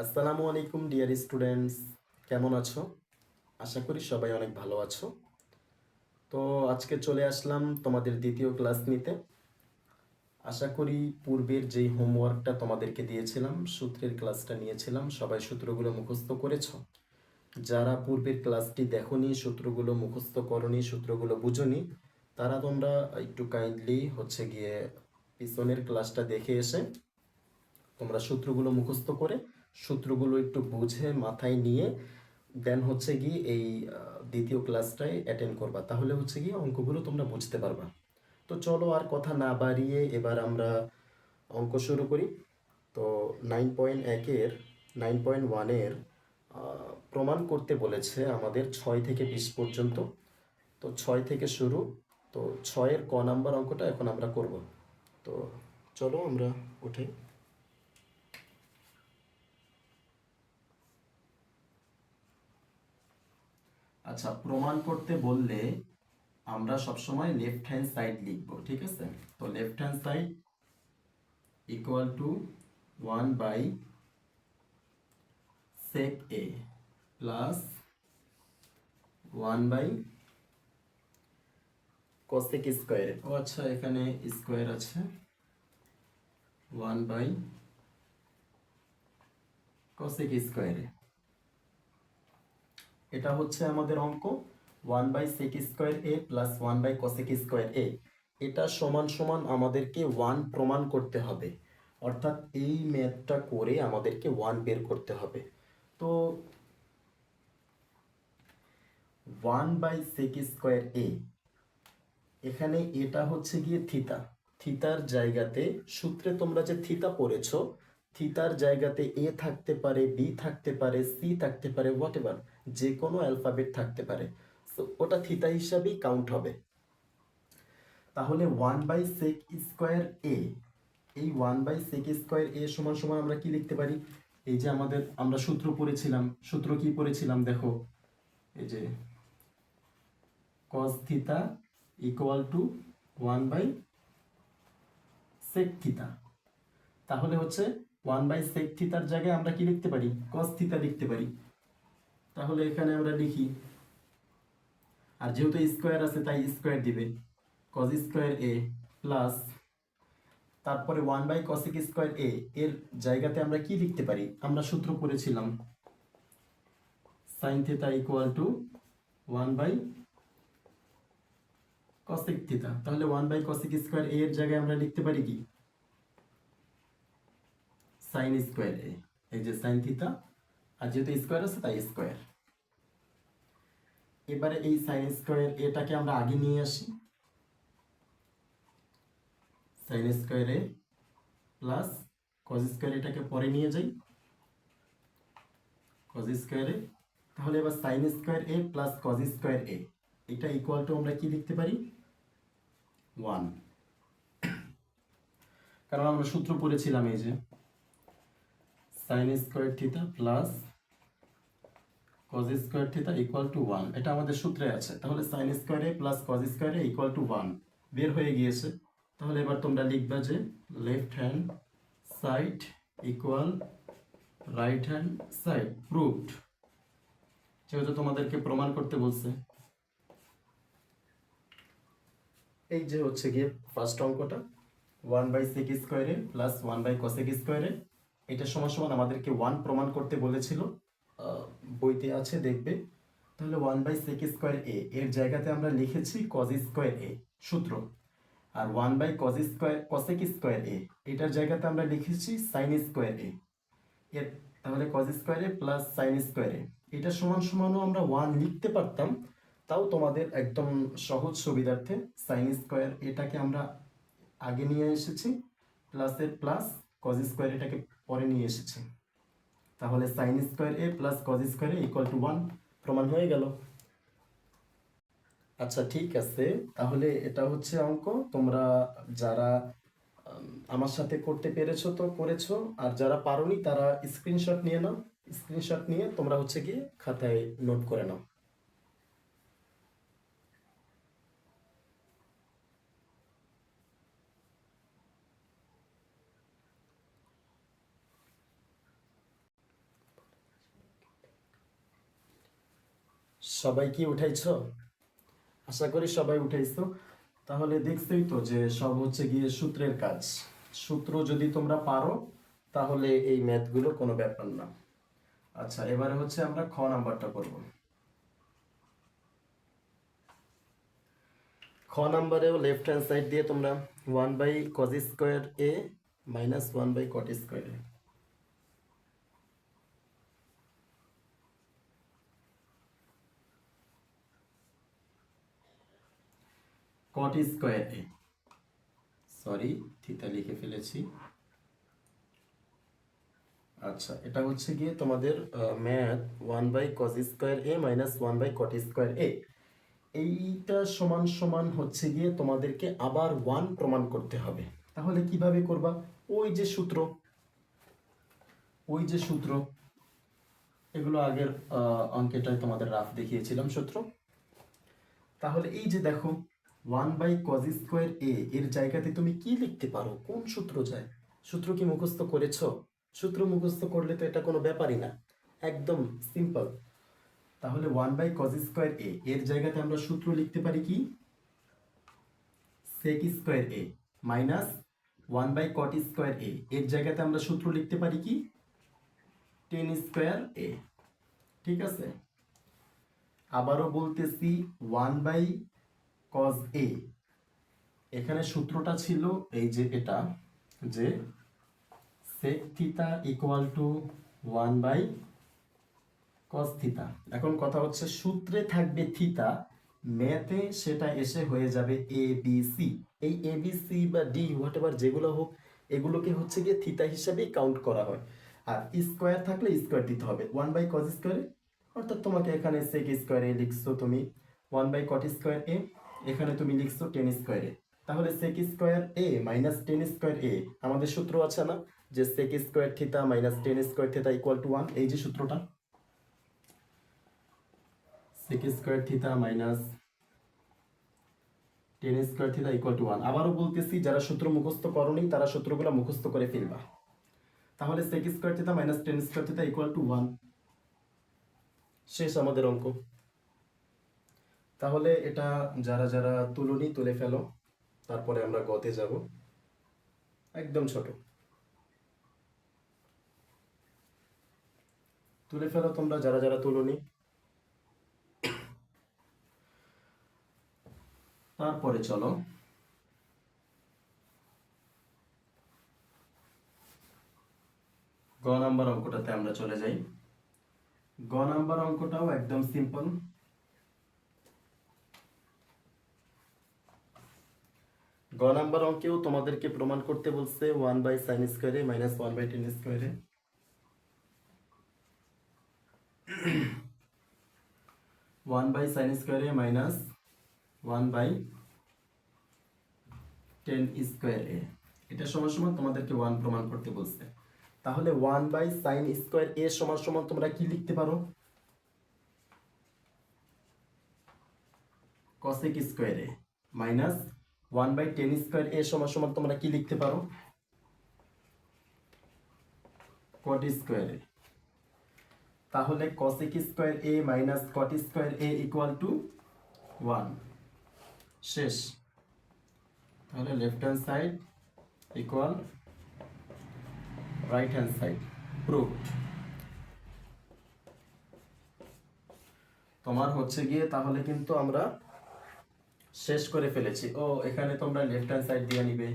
আসসালামু আলাইকুম dear students, কেমন আছো? আশা করি সবাই অনেক ভালো আছো। তো আজকে চলে আসলাম তোমাদের দ্বিতীয় ক্লাস নিতে। আশা করি পূর্বের যেই হোমওয়ার্কটা তোমাদেরকে দিয়েছিলাম, সূত্রের ক্লাসটা নিয়েছিলাম, সবাই সূত্রগুলো মুখস্থ করেছো। যারা পূর্বের ক্লাসটি দেখোনি, সূত্রগুলো মুখস্থ করনি, সূত্রগুলো বুঝোনি, তারা তোমরা একটু কাইন্ডলি গিয়ে পিছনের ক্লাসটা দেখে এসে তোমরা সূত্রগুলো মুখস্থ করে সূত্রগুলো একটু বুঝে মাথায় নিয়ে দেন গিয়ে এই দ্বিতীয় ক্লাসটায় অ্যাটেন্ড করবা, তাহলে গিয়ে অঙ্কগুলো তোমরা বুঝতে পারবা। তো চলো আর কথা না বাড়িয়ে এবার আমরা অঙ্ক শুরু করি। তো 9.1-এর 9.1-এর প্রমাণ করতে বলেছে আমাদের 6 থেকে 20 পর্যন্ত। তো 6 থেকে শুরু। তো 6-এর ক নাম্বার অঙ্কটা এখন আমরা করব। তো চলো আমরা উঠে। আচ্ছা, প্রমাণ করতে বললে আমরা সবসময় লেফট হ্যান্ড সাইড লিখব, ঠিক আছে? তো left hand side equal to 1/sec a plus 1/cosec square. ও আচ্ছা, এখানে স্কোয়ার আছে। 1/cosec স্কোয়ারে, এটা হচ্ছে আমাদের অঙ্ক। 1/sec স্কোয়ার এ প্লাস 1/cosec স্কোয়ার এ, এটা সমান সমান আমাদেরকে 1 প্রমাণ করতে হবে। অর্থাৎ এই ম্যাথটা করে আমাদেরকে 1 বের করতে হবে। তো 1/sec স্কোয়ার এ, এখানে এটা গিয়ে থিতা। থিতার জায়গাতে সূত্রে তোমরা যে থিতা পড়েছো, থিতার জায়গাতে এ থাকতে পারে, বি থাকতে পারে, সি থাকতে পারে, হোয়াট এভার, যে কোনো অ্যালফাবেট থাকতে পারে। তো ওটা থিতা হিসাবেই কাউন্ট হবে। তাহলে 1/sec স্কোয়ার এ, এই 1/sec স্কোয়ার এ সমান সমান আমরা কি লিখতে পারি? এই যে আমরা সূত্র পড়েছিলাম, সূত্র কি পড়েছিলাম দেখো, এই যে cos theta equal to 1/sec থিতা। তাহলে 1/sec থিতার জায়গায় আমরা কি লিখতে পারি? cos থিতা লিখতে পারি। তাহলে এখানে আমরা লিখি, আর যেহেতু স্কোয়ার আছে তাই স্কোয়ার দিবে, cos স্কোয়ার এ প্লাস, তারপরে 1/cosec স্কোয়ার এ এর জায়গাতে আমরা কি লিখতে পারি? আমরা সূত্র পড়েছিলাম sin theta equal to 1/cosec থিতা। তাহলে 1/cosec স্কোয়ার এ এর জায়গায় আমরা লিখতে পারি কি? sin স্কোয়ার এ, এই যে sin থিতা, আর যেহেতু স্কোয়ার আছে তাই স্কোয়ার। এবারে এই sin স্কোয়ার এটাকে আমরা আগে নিয়ে আসি, sin স্কোয়ার এ প্লাস cos স্কোয়ার এটাকে পরে নিয়ে যাই, cos স্কোয়ার এ। তাহলে এবার sin স্কোয়ার এ প্লাস cos স্কোয়ার এ, এটা ইকুয়াল টু আমরা কি লিখতে পারি? 1। কারণ আমরা সূত্র পড়েছিলাম এই যে sin square theta plus cos square theta equal to 1, এটা আমাদের সূত্রে আছে। তাহলে sin square A plus cos square A equal to 1 বের হয়ে গিয়েছে। তাহলে এবার তোমরা লিখবা যে left hand side equal right hand side, proved. যেহেতু তোমাদেরকে প্রমাণ করতে বলছে। এই যে গিয়ে ফার্স্ট অঙ্কটা 1/sec স্কোয়ার এ প্লাস 1/cosec স্কোয়ার এ, এটা সমান সমান আমাদেরকে 1 প্রমাণ করতে বলেছিল, বইতে আছে দেখবে। তাহলে 1/sec স্কোয়ার এ এর জায়গাতে আমরা লিখেছি cos স্কোয়ার এ সূত্র, আর 1/cosec স্কোয়ার এ এটার জায়গাতে আমরা লিখেছি sin স্কোয়ার এ এর। তাহলে cos স্কোয়ার এ প্লাস sin স্কোয়ার এ, এটা সমান সমানও আমরা 1 লিখতে পারতাম। তাও তোমাদের একদম সহজ সুবিধার্থে sin স্কোয়ার এটাকে আমরা আগে নিয়ে এসেছি, প্লাসের প্লাস, cos স্কোয়ার এটাকে পরে নিয়ে এসেছি। তাহলে sin square A plus cos square A equal to 1 প্রমাণ হয়ে গেল। আচ্ছা ঠিক আছে, তাহলে এটা অঙ্ক। তোমরা যারা আমার সাথে করতে পেরেছো তো করেছো, আর যারা পারোনি তারা স্ক্রিনশট নিয়ে নাও। স্ক্রিনশট নিয়ে তোমরা গিয়ে খাতায় নোট করে নাও। সবাই কি উঠাইছো? আশা করি সবাই উঠাইছো। তাহলে দেখছোই তো যে সব হচ্ছে গিয়ে সূত্রের কাজ। সূত্র যদি তোমরা পারো তাহলে এই ম্যাথগুলো কোনো ব্যাপার না। আচ্ছা, এবারে হচ্ছে আমরা খ নাম্বারটা করব। খ নাম্বারেও লেফট হ্যান্ড সাইড দিয়ে তোমরা 1/cos² a minus 1/cot²a। cot²a, sorry theta লিখে ফেলেছি। আচ্ছা, এটা হচ্ছে গিয়ে তোমাদের math 1/cos² a minus 1/cot²a। এইটা সমান সমান হচ্ছে গিয়ে তোমাদেরকে আবার 1 প্রমাণ করতে হবে। তাহলে কিভাবে করবা? ওই যে সূত্র, ওই যে সূত্র, এগুলো আগের অঙ্কেটায় তোমাদের রাফ দেখিয়েছিলাম সূত্র। তাহলে এই যে দেখো 1/cos²a এর জায়গাতে তুমি কি লিখতে পারো? কোন সূত্র যায়? সূত্র কি মুখস্থ করেছো? সূত্র মুখস্থ করলে তো এটা কোনো ব্যাপারই না, একদম সিম্পল। তাহলে 1/cos² এর জায়গাতে আমরা সূত্র লিখতে পারি কি? sec² মাইনাস 1/cot² এর জায়গাতে আমরা সূত্র লিখতে পারি কি? tan²a। ঠিক আছে, আবারও বলতেছি 1/cos এখানে সূত্রটা ছিল এই যে এটা, যে sec theta equal to 1/cos theta. এখন কথা হচ্ছে সূত্রে থাকবে থিটা, ম্যাথে সেটা এসে হয়ে যাবে এ বি সি। এই এ বি সি বা ডি হোয়াট এভার যেগুলো হোক, এগুলোকে হচ্ছে গিয়ে থিটা হিসাবেই কাউন্ট করা হয়। আর স্কোয়ার থাকলে স্কোয়ার দিতে হবে 1/cos², অর্থাৎ তোমাকে এখানে sec² লিখছো তুমি 1/cot²a, এখানে তুমি লিখছো tan²a। তাহলে sec² মাইনাস tan² আমাদের সূত্র আছে না, যে sec² theta minus tan² theta equal to 1। এই যে সূত্রটা sec² theta minus tan² theta equal to 1। আবারও বলতেছি, যারা সূত্র মুখস্থ করোনি তারা সূত্রগুলো মুখস্থ করে ফেলবা। তাহলে sec² theta minus tan² theta equal to 1, শেষ আমাদের অঙ্ক। তাহলে এটা যারা যারা তুলনি তুলে ফেলো, তারপরে আমরা গতে যাব। একদম ছোট, তুলে ফেলো তোমরা যারা যারা তুলনি। তারপরে চলো গ নাম্বার অঙ্কটাতে আমরা চলে যাই। গ নাম্বার অঙ্কটাও একদম সিম্পল। গ নাম্বার অঙ্কেও তোমাদেরকে প্রমাণ করতে বলছে 1/sin² minus 1/tan²। 1/sin² minus 1/tan², এটা সমান সমান তোমাদেরকে 1 প্রমাণ করতে বলছে। তাহলে 1/sin² সমান সমান তোমরা কি লিখতে পারো? cosec² মাইনাস 1/tan² সমান সমান তোমরা কি লিখতে পারো? cot²। তাহলে cosec² minus cot² equal to 1, শেষ। তাহলে left hand side equal right hand side, proved. তোমার হচ্ছে গিয়ে তাহলে কিন্তু আমরা শেষ করে ফেলেছি। ও এখানে তোমরা লেফট হ্যান্ড সাইড দিয়ে নিবে,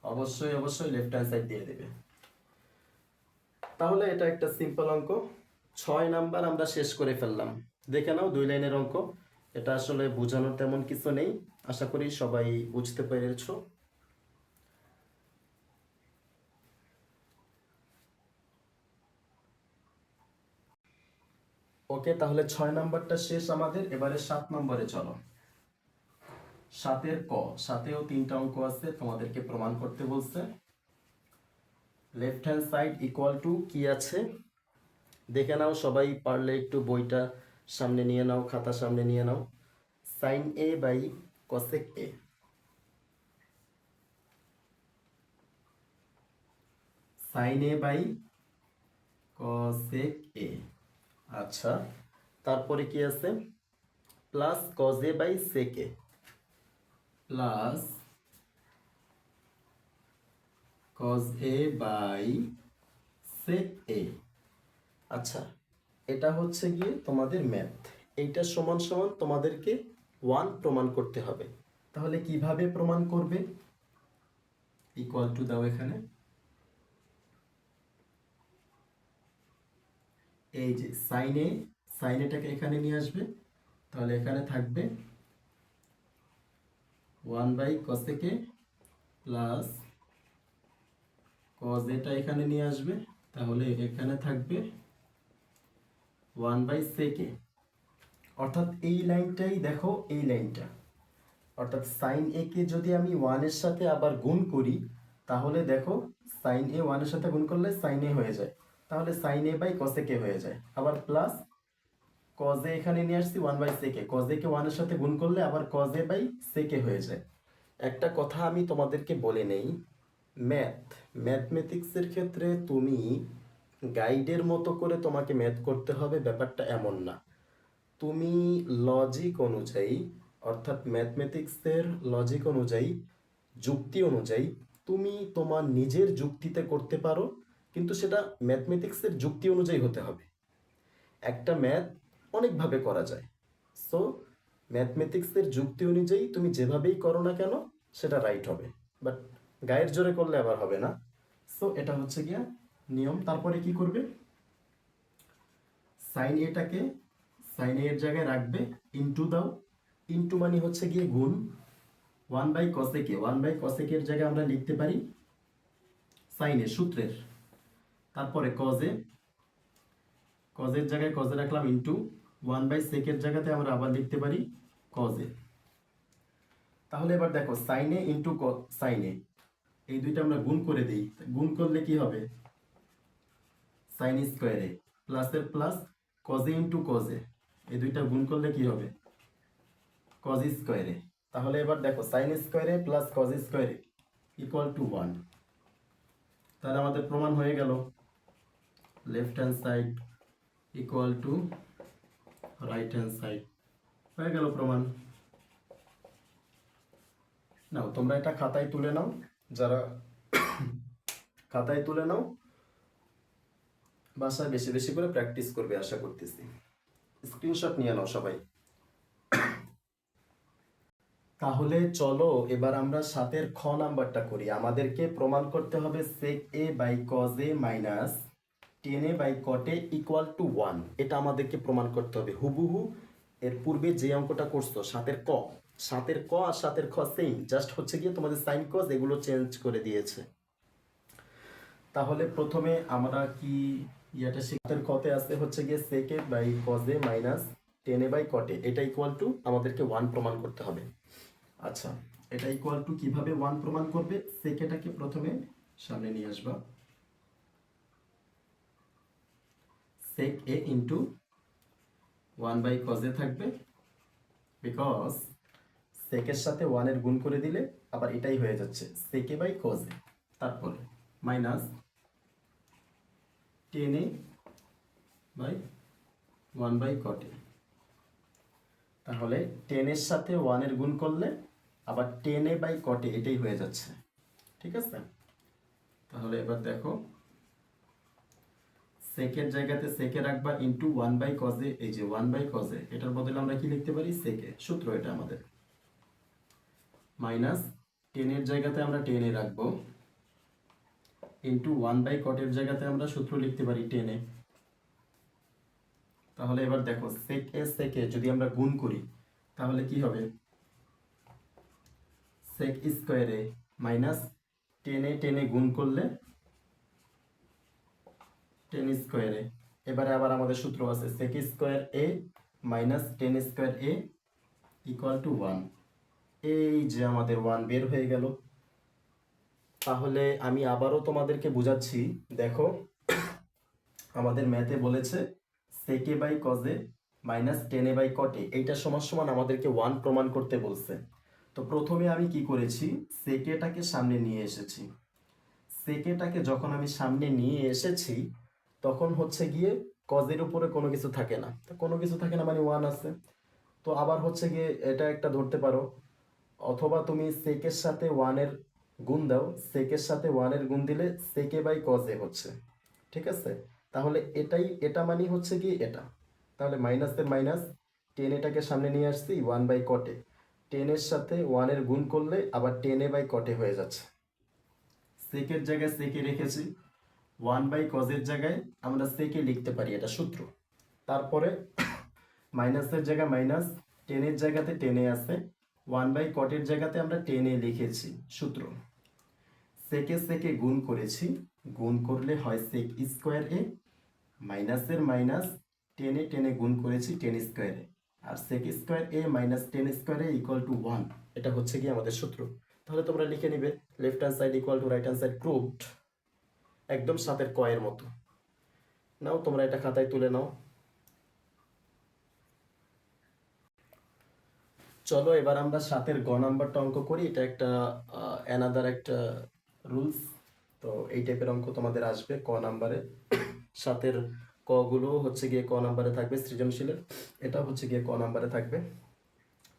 অবশ্যই অবশ্যই লেফট হ্যান্ড সাইড দিয়ে দেবে। তাহলে এটা একটা সিম্পল অঙ্ক। 6 নাম্বার আমরা শেষ করে ফেললাম। দেখে নাও 2 লাইনের অঙ্ক। এটা আসলে বোঝানোর তেমন কিছু নেই, আশা করি সবাই বুঝতে পেরেছো। ওকে, তাহলে 6 নাম্বারটা শেষ আমাদের। এবারে 7 নম্বরে চলো। 7-এর ক, 7-এও 3টা অঙ্ক আছে, তোমাদেরকে প্রমাণ করতে বলছে। Left hand side equal two কি আছে দেখে নাও, সবাই পারলে একটু বইটা সামনে নিয়ে নাও, খাতা সামনে নিয়ে নাও। sin a by cosec a, sin a by cosec a। আচ্ছা, তারপরে কি আছে, plus cos A by sec A, plus cos A by sec A. আচ্ছা, এটা হচ্ছে গিয়ে তোমাদের ম্যাথ। এইটা সমান সমান তোমাদেরকে 1 প্রমাণ করতে হবে। তাহলে কিভাবে প্রমাণ করবে? ইকুয়াল টু দাও এখানে, এই যে সাইন এটাকে এখানে নিয়ে আসবে, তাহলে এখানে থাকবে 1 by cosec A plus cause এটা এখানে নিয়ে আসবে, তাহলে এখানে থাকবে 1 বাই সেক এ। অর্থাৎ এই লাইনটাই দেখো, এই লাইনটা, অর্থাৎ সাইন এ কে যদি আমি 1 এর সাথে আবার গুণ করি, তাহলে দেখো সাইন এ 1 এর সাথে গুণ করলে সাইন এ হয়ে যায়, তাহলে সাইন এ বাই কসেক এ হয়ে যায়। আবার প্লাস কজ এ এখানে নিয়ে আসছি 1 বাই সেক এ, কজ এ কে 1 এর সাথে গুণ করলে আবার কজ এ বাই সেক এ হয়ে যায়। একটা কথা আমি তোমাদেরকে বলে নেই, ম্যাথমেটিক্সের ক্ষেত্রে তুমি গাইডের মতো করে তোমাকে ম্যাথ করতে হবে, ব্যাপারটা এমন না। তুমি লজিক অনুযায়ী, অর্থাৎ ম্যাথমেটিক্সের লজিক অনুযায়ী, যুক্তি অনুযায়ী তুমি তোমার নিজের যুক্তিতে করতে পারো, কিন্তু সেটা ম্যাথমেটিক্সের যুক্তি অনুযায়ী হতে হবে। একটা ম্যাথ অনেকভাবে করা যায়, সো ম্যাথমেটিক্সের যুক্তি অনুযায়ী তুমি যেভাবেই করো না কেন সেটা রাইট হবে, বাট গায়ের জোরে করলে আবার হবে না। সো এটা হচ্ছে গিয়া নিয়ম। তারপরে কি করবে, সাইন এটাকে সাইন এর জায়গায় রাখবে, ইনটু দাও, ইনটু মানে হচ্ছে গিয়ে গুণ, 1 by cosec A, 1 by cosec এর জায়গায় আমরা লিখতে পারি সাইনের সূত্রের, তারপরে কজে, কজের জায়গায় কজে রাখলাম ইনটু 1 বাই সেকের জায়গাতে আমরা আবার লিখতে পারি কজে। তাহলে এবার দেখো সাইনে ইনটু সাইনে, এই দুইটা আমরা গুণ করে দিই, গুণ করলে কি হবে, সাইন স্কোয়ারে প্লাসের প্লাস কজে ইনটু কজে, এই দুইটা গুণ করলে কি হবে, কজ স্কোয়ারে। তাহলে এবার দেখো সাইন স্কোয়ারে প্লাস কজ স্কোয়ারে ইকুয়াল টু 1। তাহলে আমাদের প্রমাণ হয়ে গেল, left hand side equal two right hand side, হয়ে গেল প্রমাণ। নাও তোমরা এটা খাতায় তুলে নাও, যারা খাতায় তুলে নাও, বাসায় বেশি বেশি করে প্র্যাকটিস করবে আশা করতেছি। স্ক্রিনশট নিয়ে নাও সবাই। তাহলে চলো এবার আমরা 7-এর খ নাম্বারটা করি। আমাদেরকে প্রমাণ করতে হবে sec A by cos A minus tan A by cot A equal to 1। এটা আমাদেরকে প্রমাণ করতে হবে হুবহু এর পূর্বে যে অঙ্কটা করছো 7-এর ক, 7-এর ক আর 7-এর খ সেম, জাস্ট হচ্ছে গিয়ে তোমাদের সাইন কজ এগুলো চেঞ্জ করে দিয়েছে। তাহলে প্রথমে আমরা কি ইয়াটা 7-এর খতে আছে হচ্ছে গিয়ে sec A by cos A minus tan A by cot A, এটা ইকুয়াল টু আমাদেরকে 1 প্রমাণ করতে হবে। আচ্ছা, এটা ইকুয়াল টু কিভাবে 1 প্রমাণ করবে, সেকেটাকে প্রথমে সামনে নিয়ে আসবা, sec a into 1 by cos a থাকবে, বিকজ sec এর সাথে 1 এর গুণ করে দিলে আবার এটাই হয়ে যাচ্ছে sec a by cos a, তারপরে minus tan a by 1 by cot a। তাহলে tan এর সাথে 1 এর গুণ করলে আবার tan a by cot a, এটাই হয়ে যাচ্ছে, ঠিক আছে। তাহলে এবার দেখো সেকের জায়গাতে সেকে রাখবা ইন্টু 1 বাই cos a, এই যে 1 বাই cos a, এটার বদলে আমরা কি লিখতে পারি সেকে, সূত্র এটা আমাদের, মাইনাস 10 এর জায়গাতে আমরা 10 এ রাখবো ইন্টু 1 বাই cot এর জায়গাতে আমরা সূত্র লিখতে পারি 10 এ। তাহলে এবার দেখো সেকে যদি আমরা গুণ করি তাহলে কি হবে, সেক স্কয়ারে মাইনাস 10 এ গুণ করলে 10 স্কয়ারে, এবারে আবার আমাদের সূত্র আছে sec square a minus 10 square a equal to 1। এই যে আমাদের 1 বের হয়ে গেল। তাহলে আমি আবারও তোমাদেরকে বুঝাচ্ছি, দেখো আমাদের ম্যাথে বলেছে sec a by cos a minus 10 a by cot a, এইটা সমান সমান আমাদেরকে 1 প্রমাণ করতে বলছে। তো প্রথমে আমি কি করেছি, sec a টাকে সামনে নিয়ে এসেছি, sec a টাকে যখন আমি সামনে নিয়ে এসেছি তখন হচ্ছে গিয়ে কজের উপরে কোনো কিছু থাকে না, তো কোনো কিছু থাকে না মানে ওয়ান আছে। তো আবার হচ্ছে গিয়ে এটা একটা ধরতে পারো, অথবা তুমি সেকের সাথে ওয়ানের গুণ দাও, সেকের সাথে ওয়ানের গুণ দিলে সেকে বাই কজে হচ্ছে, ঠিক আছে। তাহলে এটা মানে হচ্ছে কি এটা, তাহলে মাইনাসের মাইনাস, টেন এটাকে সামনে নিয়ে আসছি, ওয়ান বাই কটে, টেনের সাথে ওয়ানের গুণ করলে আবার টেনে বাই কটে হয়ে যাচ্ছে। সেকের জায়গায় সেকে রেখেছি, ওয়ান বাই কজের জায়গায় আমরা সেকে লিখতে পারি, এটা সূত্র। তারপরে মাইনাসের জায়গায় মাইনাস, টেনের জায়গাতে টেনে আছে, ওয়ান বাই কটের জায়গাতে আমরা টেনে লিখেছি, সূত্র। সেকে সেকে গুণ করেছি, গুণ করলে হয় সেক স্কোয়ার এ, মাইনাসের মাইনাস, টেনে টেনে গুণ করেছি টেন স্কোয়ারে, আর সেক স্কোয়ার এ মাইনাস টেন স্কোয়ারে ইকুয়াল টু ওয়ান, এটা হচ্ছে কি আমাদের সূত্র। তাহলে তোমরা লিখে নিবে left hand side equal two right hand side proved, একদম সাতের কয়ের মতো। নাও তোমরা এটা খাতায় তুলে নাও। চলো এবার আমরা সাতের গ নাম্বারটা অঙ্ক করি, এটা একটা অ্যানাদার একটা রুলস। তো এই টাইপের অঙ্ক তোমাদের আসবে ক নাম্বারে, সাতের ক গুলো হচ্ছে গিয়ে ক নাম্বারে থাকবে সৃজনশীলের, এটা হচ্ছে গিয়ে ক নাম্বারে থাকবে।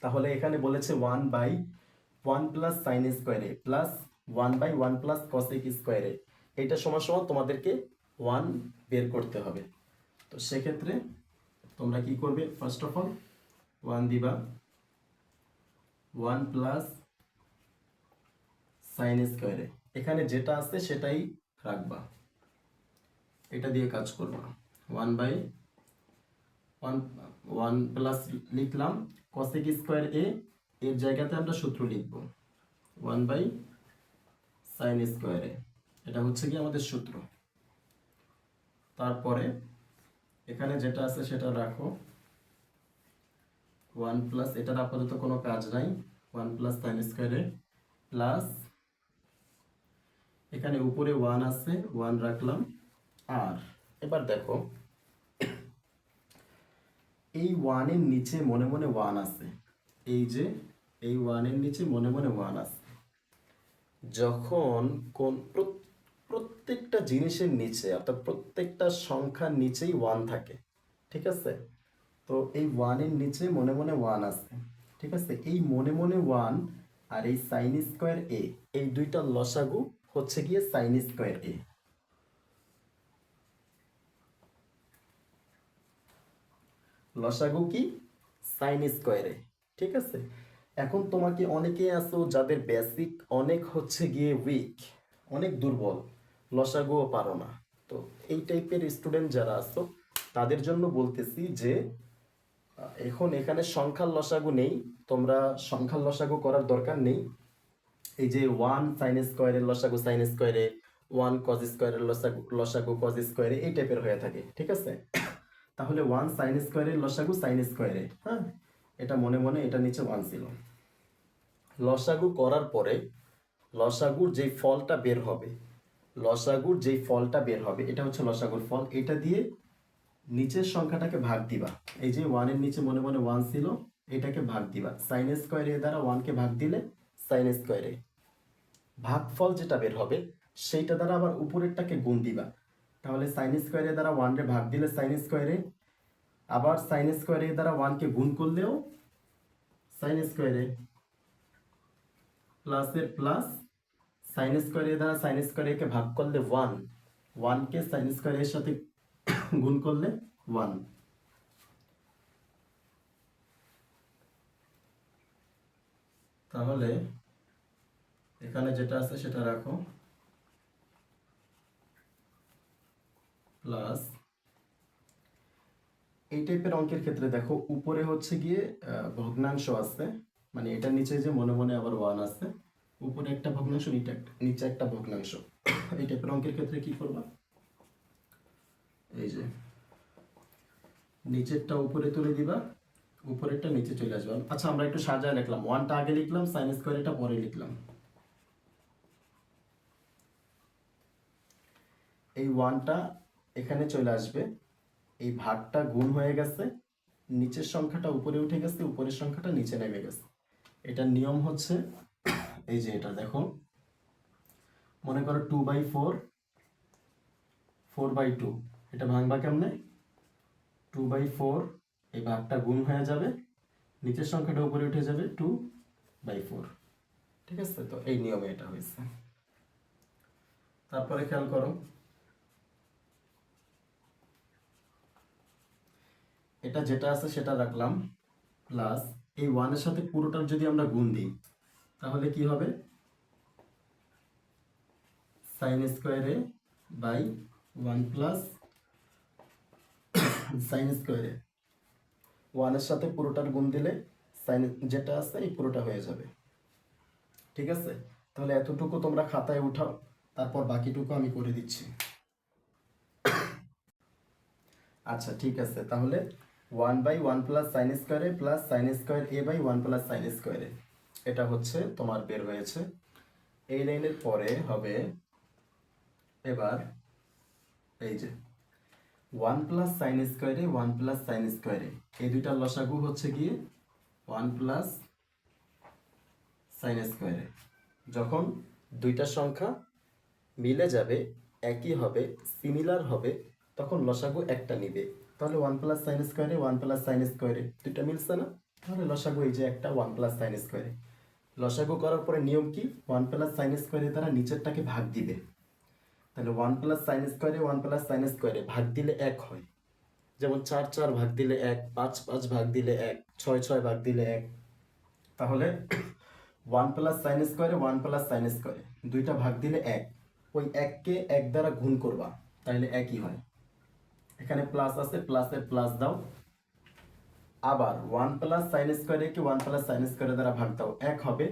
তাহলে এখানে বলেছে one by one plus sign স্কোয়ারে plus one by one plus cosec স্কোয়ারে, এইটা সমান সমান তোমাদেরকে ওয়ান বের করতে হবে। তো সেক্ষেত্রে তোমরা কি করবে, ফার্স্ট অফ অল ওয়ান দিবা, ওয়ান প্লাস সাইন স্কোয়ারে, এখানে যেটা আছে সেটাই রাখবা, এটা দিয়ে কাজ করবা। One by one, one plus লিখলাম কসেক স্কোয়ার এ, এর জায়গাতে আমরা সূত্র লিখব ওয়ান বাই সাইন স্কোয়ারে, এটা হচ্ছে কি আমাদের সূত্র। তারপরে এখানে যেটা আছে সেটা রাখো, ওয়ান প্লাস, এটার আপাতত কোনো কাজ নাই, ওয়ান প্লাস সাইন স্কোয়ারে প্লাস, এখানে উপরে ওয়ান আছে, ওয়ান রাখলাম। আর এবার দেখো এই ওয়ানের নিচে মনে মনে ওয়ান আছে, এই যে এই ওয়ানের নিচে মনে মনে ওয়ান আছে, যখন কোন প্রত্যেকটা জিনিসের নিচে অর্থাৎ প্রত্যেকটা সংখ্যার নিচেই ওয়ান থাকে, ঠিক আছে। তো এই ওয়ানের নিচে মনে মনে ওয়ান আছে, ঠিক আছে। এই মনে মনে ওয়ান আর এই সাইন স্কোয়ার এ, এই দুইটা লসাগু হচ্ছে গিয়ে সাইন স্কোয়ার এ, লসাগু কি সাইন স্কোয়ারে, ঠিক আছে। এখন তোমাকে অনেকে আছো যাদের বেসিক অনেক হচ্ছে গিয়ে উইক, অনেক দুর্বল, লসাগুও পারো না। তো এই টাইপের স্টুডেন্ট যারা আছো তাদের জন্য বলতেছি যে এখন এখানে সংখ্যার লসাগু নেই, তোমরা সংখ্যার লসাগু করার দরকার নেই। এই যে ওয়ান সাইন স্কোয়ারের লসাগু সাইন স্কোয়ারে, ওয়ান কজ স্কোয়ারের লসাগু লসাগু কজ স্কোয়ারে, এই টাইপের হয়ে থাকে, ঠিক আছে। তাহলে ওয়ান সাইন স্কোয়ারের লসাগু সাইন স্কোয়ারে, হ্যাঁ, এটা মনে মনে এটা নিচে ওয়ান ছিল। লসাগু করার পরে লসাগুর যেই ফলটা বের হবে, লসাগুর যেই ফলটা বের হবে এটা হচ্ছে লসাগুর ফল, এটা দিয়ে নিচের সংখ্যাটাকে ভাগ দিবা। এই যে ওয়ানের নিচে মনে মনে ওয়ান ছিল, এটাকে ভাগ দিবা, সাইন স্কোয়ার এ দ্বারা ওয়ানকে ভাগ দিলে সাইন স্কোয়ারে, ভাগফল যেটা বের হবে সেইটা দ্বারা আবার উপরেরটাকে গুণ দিবা। তাহলে সাইন স্কোয়ারে দ্বারা ওয়ানকে ভাগ দিলে সাইন স্কোয়ারে, আবার সাইন স্কোয়ারে দ্বারা ওয়ানকে গুণ করলেও সাইন স্কোয়ারে, প্লাসের প্লাস, সাইন স্কোয়ারে দ্বারা সাইন স্কোয়ারকে ভাগ করলে ওয়ান, ওয়ানকে সাইন স্কোয়ারের সাথে গুণ করলে ওয়ান। তাহলে এখানে যেটা আছে সেটা রাখো, প্লাস এই টাইপের অঙ্কের ক্ষেত্রে দেখো উপরে হচ্ছে গিয়ে ভগ্নাংশ আছে, মানে এটার নিচে যে মনে মনে আবার ওয়ান আছে, উপরে একটা ভগ্নাংশ নিচে একটা ভগ্নাংশ। এই টাইপের অঙ্কের ক্ষেত্রে কি করবা, এই যে নিচেরটা উপরে তুলে দিবা, উপরেরটা নিচে চলে আসবে। আচ্ছা আমরা একটু সাজায় লিখলাম, ওয়ানটা আগে লিখলাম, সাইন স্কোয়ারটা পরে লিখলাম। এই ওয়ানটা এখানে চলে আসবে, এই ভাগটা গুণ হয়ে গেছে, নিচের সংখ্যাটা উপরে উঠে গেছে, উপরের সংখ্যাটা নিচে নেমে গেছে। এটার নিয়ম হচ্ছে এই যে এটা দেখো, মনে করো two by four, four by two, এটা ভাঙবা কেমনে, 2/4, এই ভাগটা গুণ হয়ে যাবে, নিচের সংখ্যাটা উপরে উঠে যাবে 2/4। ঠিক আছে, তো এই নিয়মে এটা হয়েছে। তারপরে খেয়াল করো, এটা যেটা আছে সেটা রাখলাম, প্লাস এই 1 এর সাথে পুরোটার যদি আমরা গুণ দিই তাহলে কি হবে, sin স্কয়ারে বাই 1 প্লাস sin স্কয়ারে 1 এর সাথে পুরোটার গুণ দিলে sin যেটা আছে এই পুরোটা হয়ে যাবে। ঠিক আছে, তাহলে এতটুকু তোমরা খাতায় উঠাও, তারপর বাকিটুকু আমি করে দিচ্ছি। আচ্ছা ঠিক আছে, তাহলে 1/1 প্লাস সাইন স্কোয়ারে plus sine square a by 1 plus sign স্কোয়ারে, এটা হচ্ছে তোমার বের হয়েছে। এই লাইনের পরে হবে এবার এই যে 1 প্লাস সাইন স্কোয়ারে 1 প্লাস সাইন স্কোয়ারে, এই দুইটার লসাগু হচ্ছে গিয়ে 1 প্লাস সাইন স্কোয়ারে। যখন দুইটা সংখ্যা মিলে যাবে, একই হবে, সিমিলার হবে, তখন লসাগু একটা নিবে। তাহলে 1 প্লাস সাইন স্কোয়ারে 1 প্লাস সাইন স্কোয়ারে দুইটা মিলছে না, তাহলে লসাগু এই যে একটা 1 প্লাস সাইন স্কোয়ারে। লসাগু করার পরে নিয়ম কি, 1 প্লাস সাইন স্কোয়ারে দ্বারা নিচেরটাকে ভাগ দিবে। তাহলে 1 প্লাস সাইন স্কোয়ারে 1 প্লাস সাইন স্কোয়ারে ভাগ দিলে 1 হয়, যেমন 4 4 ভাগ দিলে 1, 5 5 ভাগ দিলে 1, 6 6 ভাগ দিলে 1। তাহলে 1 প্লাস সাইন স্কোয়ারে 1 প্লাস সাইন স্কোয়ারে দুইটা ভাগ দিলে 1, ওই 1কে 1 দ্বারা গুণ করবা, তাহলে একই হয়। এখানে প্লাস আছে, প্লাসের প্লাস দাও, আবার 1 প্লাস সাইন স্কোয়ারে কে 1 প্লাস সাইন স্কোয়ারে দ্বারা ভাগ দাও, 1 হবে,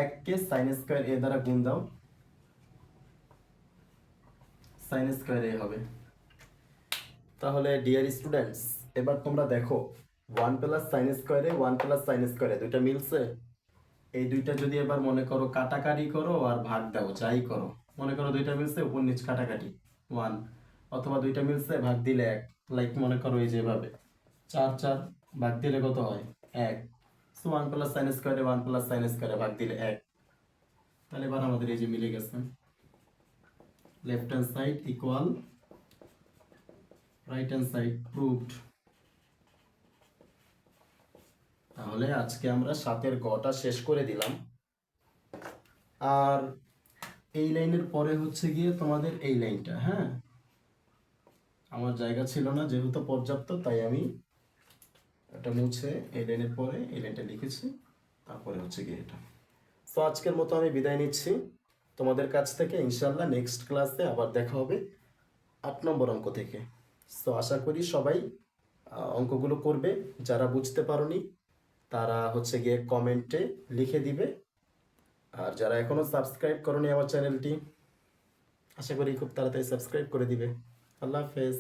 1কে সাইন স্কোয়ার এ দ্বারা গুণ দাও, সাইন স্কোয়ার এ হবে। তাহলে ডিয়ার স্টুডেন্টস, এবার তোমরা দেখো 1 প্লাস সাইন স্কোয়ারে 1 প্লাস সাইন স্কোয়ারে দুইটা মিলছে। এই দুইটা যদি এবার মনে করো কাটাকাটি করো আর ভাগ দাও, যাই করো, মনে করো দুইটা মিলছে উপর নিচ কাটাকাটি 1, অথবা দুইটা মিলছে ভাগ দিলে 1, লাইক মনে করো এই যেভাবে 4 4 ভাগ দিলে কত হয় 1, সো 1 প্লাস সাইন স্কোয়ারে 1 প্লাস সাইন স্কোয়ারে ভাগ দিলে 1। তাহলে এবার আমাদের এই যে মিলে গেছে, left hand side equal right hand side, proved. তাহলে আজকে আমরা 7-এর গটা শেষ করে দিলাম। আর এই লাইনের পরে হচ্ছে গিয়ে তোমাদের এই লাইনটা, হ্যাঁ আমার জায়গা ছিল না যেহেতু পর্যাপ্ত, তাই আমি এটা মুছে এই লাইনের পরে এই লাইনটা লিখেছি, তারপরে হচ্ছে গিয়ে এটা। সো আজকের মতো আমি বিদায় নিচ্ছি তোমাদের কাছ থেকে, ইনশাল্লাহ নেক্সট ক্লাসে আবার দেখা হবে 8 নম্বর অঙ্ক থেকে। সো আশা করি সবাই অঙ্কগুলো করবে, যারা বুঝতে পারোনি তারা হচ্ছে গিয়ে কমেন্টে লিখে দিবে, আর যারা এখনো সাবস্ক্রাইব করোনি আমার চ্যানেলটি, আশা করি খুব তাড়াতাড়ি সাবস্ক্রাইব করে দিবে। আল্লাহ হাফেজ।